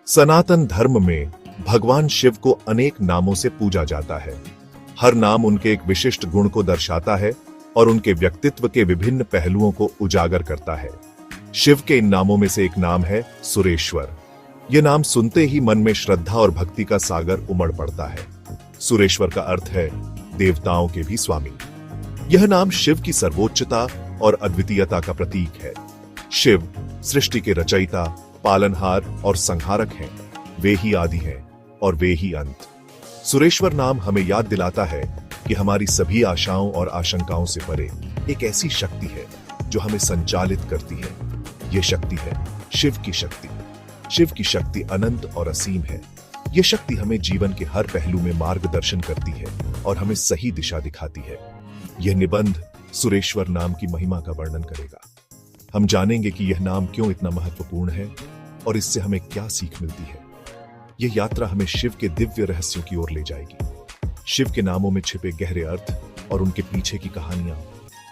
सनातन धर्म में भगवान शिव को अनेक नामों से पूजा जाता है। हर नाम उनके एक विशिष्ट गुण को दर्शाता है और उनके व्यक्तित्व के विभिन्न पहलुओं को उजागर करता है। शिव के इन नामों में से एक नाम है सुरेश्वर। यह नाम सुनते ही मन में श्रद्धा और भक्ति का सागर उमड़ पड़ता है। सुरेश्वर का अर्थ है देवताओं के भी स्वामी। यह नाम शिव की सर्वोच्चता और अद्वितीयता का प्रतीक है। शिव सृष्टि के रचयिता, पालनहार और संहारक हैं। वे ही आदि हैं और वे ही अंत। सुरेश्वर नाम हमें याद दिलाता है कि हमारी सभी आशाओं और आशंकाओं से परे एक ऐसी शक्ति है जो हमें संचालित करती है। यह शक्ति है शिव की शक्ति। शिव की शक्ति अनंत और असीम है। यह शक्ति हमें जीवन के हर पहलू में मार्गदर्शन करती है और हमें सही दिशा दिखाती है। यह निबंध सुरेश्वर नाम की महिमा का वर्णन करेगा। हम जानेंगे कि यह नाम क्यों इतना महत्वपूर्ण है और इससे हमें क्या सीख मिलती है। यह यात्रा हमें शिव के दिव्य रहस्यों की ओर ले जाएगी। शिव के नामों में छिपे गहरे अर्थ और उनके पीछे की कहानियां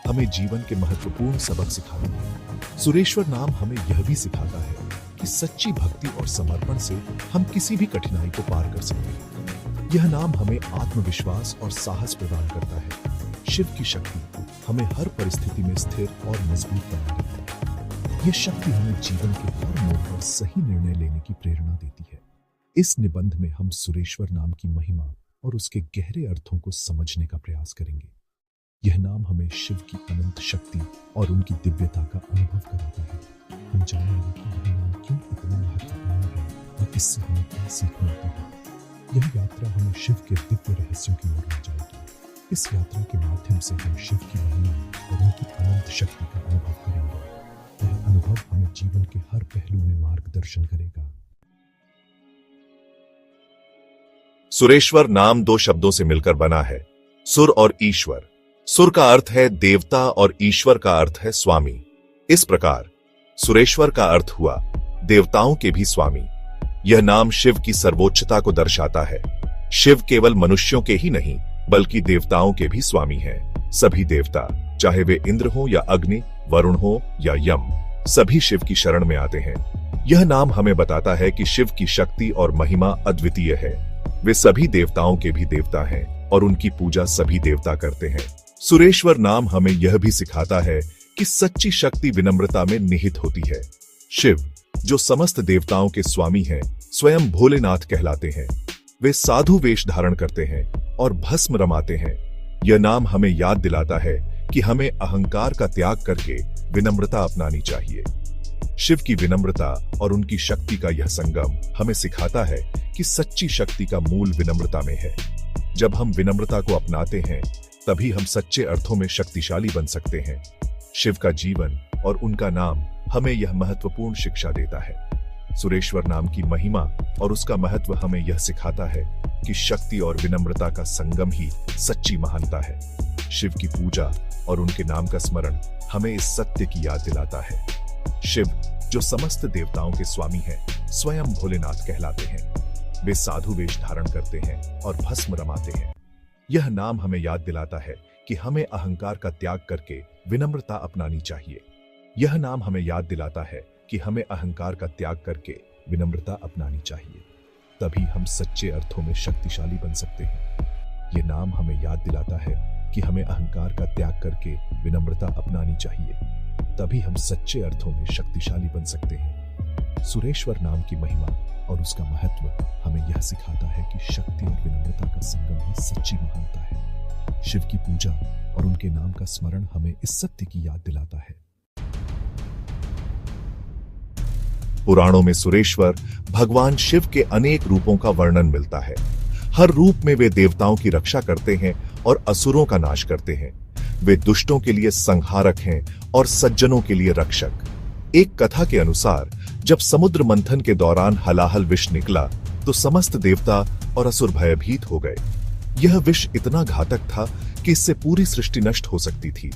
हमें जीवन के महत्वपूर्ण सबक सिखाती हैं। सुरेश्वर नाम हमें यह भी सिखाता है कि सच्ची भक्ति और समर्पण से हम किसी भी कठिनाई को पार कर सकते हैं। यह नाम हमें आत्मविश्वास और साहस प्रदान करता है। शिव की शक्ति हमें हर परिस्थिति में स्थिर और मजबूत बना देती है। यह शक्ति हमें जीवन के हर मोड़ पर सही निर्णय लेने की प्रेरणा देती है। इस निबंध में हम सुरेश्वर नाम की महिमा और उसके गहरे अर्थों को समझने का प्रयास करेंगे। यह नाम हमें शिव की अनंत शक्ति और उनकी दिव्यता का अनुभव कराता है। हम जानेंगे कि यह नाम क्यों इतना महत्वपूर्ण है और इससे हमें क्या सीख मिलती है। यह यात्रा हमें शिव के दिव्य रहस्यों की ओर ले जाएगी। इस यात्रा के माध्यम से हम शिव की महिमा और उनकी अनंत शक्ति का अनुभव करेंगे। यह अनुभव हमें जीवन के हर पहलू में मार्गदर्शन करेगा। सुरेश्वर नाम दो शब्दों से मिलकर बना है, सुर और ईश्वर। सुर का अर्थ है देवता और ईश्वर का अर्थ है स्वामी। इस प्रकार सुरेश्वर का अर्थ हुआ देवताओं के भी स्वामी। यह नाम शिव की सर्वोच्चता को दर्शाता है। शिव केवल मनुष्यों के ही नहीं बल्कि देवताओं के भी स्वामी हैं। सभी देवता, चाहे वे इंद्र हो या अग्नि, वरुण हो या यम, सभी शिव की शरण में आते हैं। यह नाम हमें बताता है कि शिव की शक्ति और महिमा अद्वितीय है। वे सभी देवताओं के भी देवता हैं और उनकी पूजा सभी देवता करते हैं। सुरेश्वर नाम हमें यह भी सिखाता है कि सच्ची शक्ति विनम्रता में निहित होती है। शिव, जो समस्त देवताओं के स्वामी हैं, स्वयं भोलेनाथ कहलाते हैं। वे साधु वेश धारण करते हैं और भस्म रमाते हैं। यह नाम हमें याद दिलाता है कि हमें अहंकार का त्याग करके विनम्रता अपनानी चाहिए। शिव की विनम्रता और उनकी शक्ति का यह संगम हमें सिखाता है कि सच्ची शक्ति का मूल विनम्रता में है। जब हम विनम्रता को अपनाते हैं तभी हम सच्चे अर्थों में शक्तिशाली बन सकते हैं। शिव का जीवन और उनका नाम हमें यह महत्वपूर्ण शिक्षा देता है। सुरेश्वर नाम की महिमा और उसका महत्व हमें यह सिखाता है कि शक्ति और विनम्रता का संगम ही सच्ची महानता है। शिव की पूजा और उनके नाम का स्मरण हमें इस सत्य की याद दिलाता है। शिव, जो समस्त देवताओं के स्वामी हैं, स्वयं भोलेनाथ कहलाते हैं। वे साधु वेश धारण करते हैं और भस्म रमाते हैं। यह नाम हमें याद दिलाता है कि हमें अहंकार का त्याग करके विनम्रता अपनानी चाहिए। यह नाम हमें याद दिलाता है कि हमें अहंकार का त्याग करके विनम्रता अपनानी चाहिए। तभी हम सच्चे अर्थों में शक्तिशाली बन सकते हैं। यह नाम हमें याद दिलाता है कि हमें अहंकार का त्याग करके विनम्रता अपनानी चाहिए। तभी हम सच्चे अर्थों में शक्तिशाली बन सकते हैं। सुरेश्वर नाम की महिमा और उसका महत्व हमें यह सिखाता है कि शक्ति और विनम्रता का संगम ही सच्ची महानता है। शिव की पूजा और उनके नाम का स्मरण हमें इस सत्य की याद दिलाता है। पुराणों में सुरेश्वर भगवान शिव के अनेक रूपों का वर्णन मिलता है। हर रूप में वे देवताओं की रक्षा करते हैं और असुरों का नाश करते हैं। वे दुष्टों के लिए संहारक हैं और सज्जनों के लिए रक्षक। एक कथा के अनुसार जब समुद्र मंथन के दौरान हलाहल विष निकला तो समस्त देवता और असुर भयभीत हो गए। यह विष इतना घातक था कि इससे पूरी सृष्टि नष्ट हो सकती थी।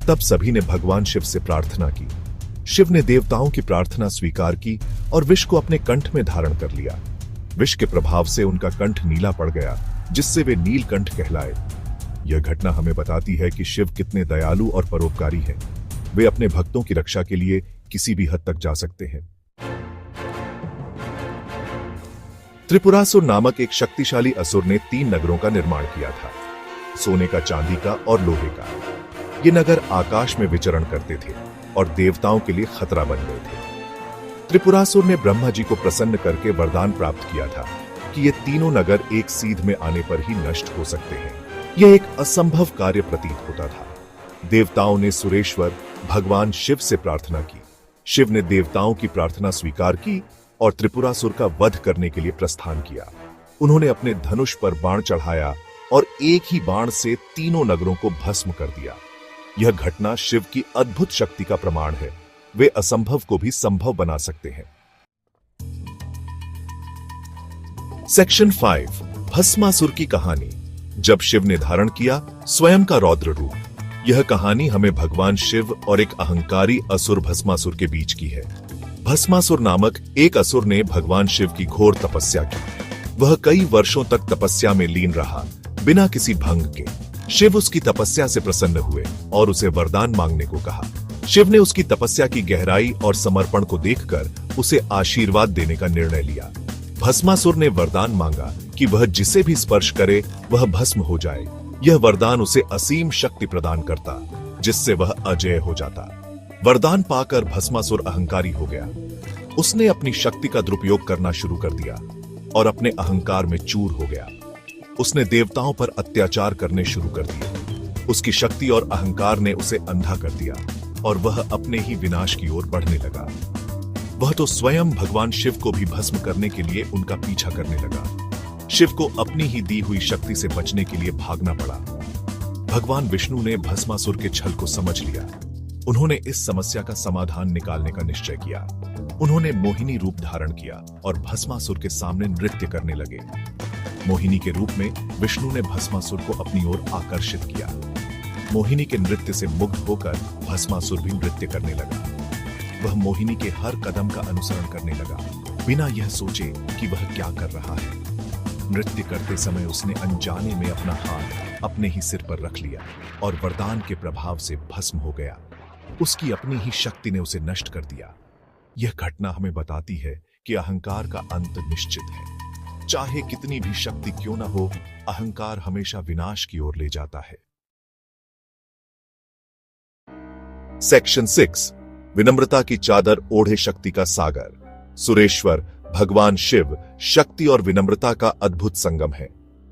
तब सभी ने भगवान शिव से प्रार्थना की। शिव ने देवताओं की प्रार्थना स्वीकार की और विष को अपने कंठ में धारण कर लिया। विष के प्रभाव से उनका कंठ नीला पड़ गया, जिससे वे नीलकंठ कहलाए। यह घटना हमें बताती है कि शिव कितने दयालु और परोपकारी हैं। वे अपने भक्तों की रक्षा के लिए किसी भी हद तक जा सकते हैं। त्रिपुरासुर नामक एक शक्तिशाली असुर ने 3 नगरों का निर्माण किया था, सोने का, चांदी का और लोहे का। ये नगर आकाश में विचरण करते थे और देवताओं के लिए खतरा बन गए थे। त्रिपुरासुर ने ब्रह्मा जी को प्रसन्न करके वरदान प्राप्त किया था कि ये तीनों नगर एक सीध में आने पर ही नष्ट हो सकते हैं। यह एक असंभव कार्य प्रतीत होता था। देवताओं ने सुरेश्वर भगवान शिव से प्रार्थना की। शिव ने देवताओं की प्रार्थना स्वीकार की और त्रिपुरासुर का वध करने के लिए प्रस्थान किया। उन्होंने अपने धनुष पर बाण चढ़ाया और एक ही बाण से तीनों नगरों को भस्म कर दिया। यह घटना शिव की अद्भुत शक्ति का प्रमाण है। वे असंभव को भी संभव बना सकते हैं। सेक्शन 5, भस्मासुर की कहानी। जब शिव ने धारण किया स्वयं का रौद्र रूप। यह कहानी हमें भगवान शिव और एक अहंकारी असुर भस्मासुर के बीच की है। भस्मासुर नामक एक असुर ने भगवान शिव की घोर तपस्या की। वह कई वर्षों तक तपस्या में लीन रहा, बिना किसी भंग के। शिव उसकी तपस्या से प्रसन्न हुए और उसे वरदान मांगने को कहा। शिव ने उसकी तपस्या की गहराई और समर्पण को देखकर उसे आशीर्वाद देने का निर्णय लिया। भस्मासुर ने वरदान मांगा कि वह जिसे भी स्पर्श करे वह भस्म हो जाए। यह वरदान उसे असीम शक्ति प्रदान करता, जिससे वह अजेय हो जाता। वरदान पाकर भस्मासुर अहंकारी हो गया। उसने अपनी शक्ति का दुरुपयोग करना शुरू कर दिया और अपने अहंकार में चूर हो गया। उसने देवताओं पर अत्याचार करने शुरू कर दिए। उसकी शक्ति और अहंकार ने उसे अंधा कर दिया और वह अपने ही विनाश की ओर बढ़ने लगा। वह तो स्वयं भगवान शिव को भी भस्म करने के लिए उनका पीछा करने लगा। शिव को अपनी ही दी हुई शक्ति से बचने के लिए भागना पड़ा। भगवान विष्णु ने भस्मासुर के छल को समझ लिया। उन्होंने इस समस्या का समाधान निकालने का निश्चय किया। उन्होंने मोहिनी रूप धारण किया और भस्मासुर के सामने नृत्य करने लगे। मोहिनी के रूप में विष्णु ने भस्मासुर को अपनी ओर आकर्षित किया। मोहिनी के नृत्य से मुग्ध होकर भस्मासुर भी नृत्य करने लगा। वह मोहिनी के हर कदम का अनुसरण करने लगा, बिना यह सोचे कि वह क्या कर रहा है। नृत्य करते समय उसने अनजाने में अपना हाथ अपने ही सिर पर रख लिया और वरदान के प्रभाव से भस्म हो गया। उसकी अपनी ही शक्ति ने उसे नष्ट कर दिया। यह घटना हमें बताती है कि अहंकार का अंत निश्चित है। चाहे कितनी भी शक्ति क्यों न हो, अहंकार हमेशा विनाश की ओर ले जाता है। सेक्शन 6, विनम्रता की चादर ओढ़े शक्ति का सागर। सुरेश्वर भगवान शिव शक्ति और विनम्रता का अद्भुत संगम है।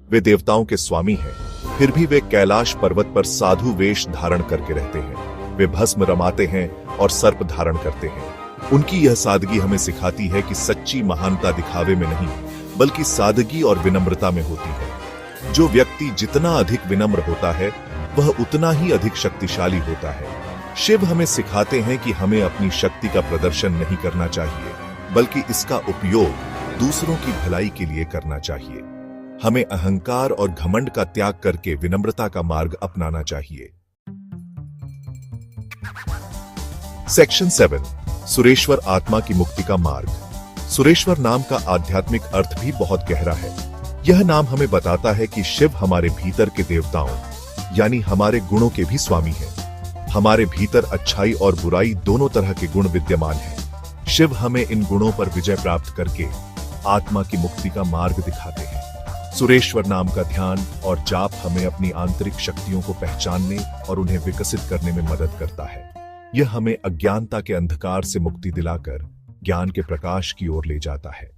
वे देवताओं के स्वामी हैं, फिर भी वे कैलाश पर्वत पर साधु वेश धारण करके रहते हैं। वे भस्म रमाते हैं और सर्प धारण करते हैं। उनकी यह सादगी हमें सिखाती है कि सच्ची महानता दिखावे में नहीं, बल्कि सादगी और विनम्रता में होती है। जो व्यक्ति जितना अधिक विनम्र होता है, वह उतना ही अधिक शक्तिशाली होता है। शिव हमें सिखाते हैं कि हमें अपनी शक्ति का प्रदर्शन नहीं करना चाहिए, बल्कि इसका उपयोग दूसरों की भलाई के लिए करना चाहिए। हमें अहंकार और घमंड का त्याग करके विनम्रता का मार्ग अपनाना चाहिए। सेक्शन 7, सुरेश्वर आत्मा की मुक्ति का मार्ग। सुरेश्वर नाम का आध्यात्मिक अर्थ भी बहुत गहरा है। यह नाम हमें बताता है कि शिव हमारे भीतर के देवताओं यानी हमारे गुणों के भी स्वामी हैं। हमारे भीतर अच्छाई और बुराई दोनों तरह के गुण विद्यमान हैं। शिव हमें इन गुणों पर विजय प्राप्त करके आत्मा की मुक्ति का मार्ग दिखाते हैं। सुरेश्वर नाम का ध्यान और जाप हमें अपनी आंतरिक शक्तियों को पहचानने और उन्हें विकसित करने में मदद करता है। यह हमें अज्ञानता के अंधकार से मुक्ति दिलाकर ज्ञान के प्रकाश की ओर ले जाता है।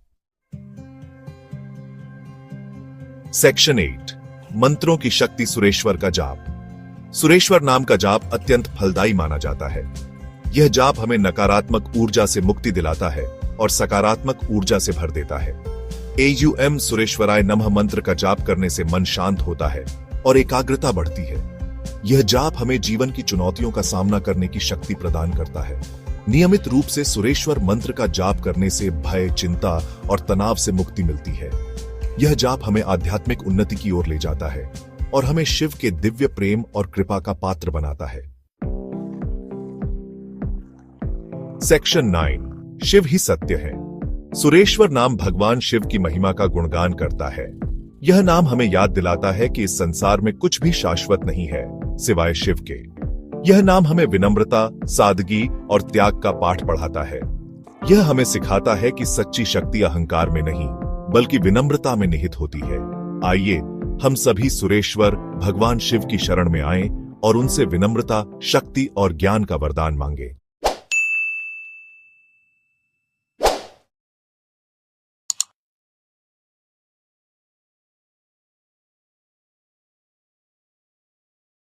सेक्शन 8, मंत्रों की शक्ति सुरेश्वर का जाप। सुरेश्वर नाम का जाप अत्यंत फलदायी माना जाता है। यह जाप हमें नकारात्मक ऊर्जा से मुक्ति दिलाता है और सकारात्मक ऊर्जा से भर देता है। AUM सुरेश्वराय नमः मंत्र का जाप करने से मन शांत होता है और एकाग्रता बढ़ती है। यह जाप हमें जीवन की चुनौतियों का सामना करने की शक्ति प्रदान करता है। नियमित रूप से सुरेश्वर मंत्र का जाप करने से भय, चिंता और तनाव से मुक्ति मिलती है। यह जाप हमें आध्यात्मिक उन्नति की ओर ले जाता है और हमें शिव के दिव्य प्रेम और कृपा का पात्र बनाता है। सेक्शन 9, शिव ही सत्य है। सुरेश्वर नाम भगवान शिव की महिमा का गुणगान करता है। यह नाम हमें याद दिलाता है कि इस संसार में कुछ भी शाश्वत नहीं है सिवाय शिव के। यह नाम हमें विनम्रता, सादगी और त्याग का पाठ पढ़ाता है। यह हमें सिखाता है कि सच्ची शक्ति अहंकार में नहीं, बल्कि विनम्रता में निहित होती है। आइए हम सभी सुरेश्वर भगवान शिव की शरण में आएं और उनसे विनम्रता, शक्ति और ज्ञान का वरदान मांगे।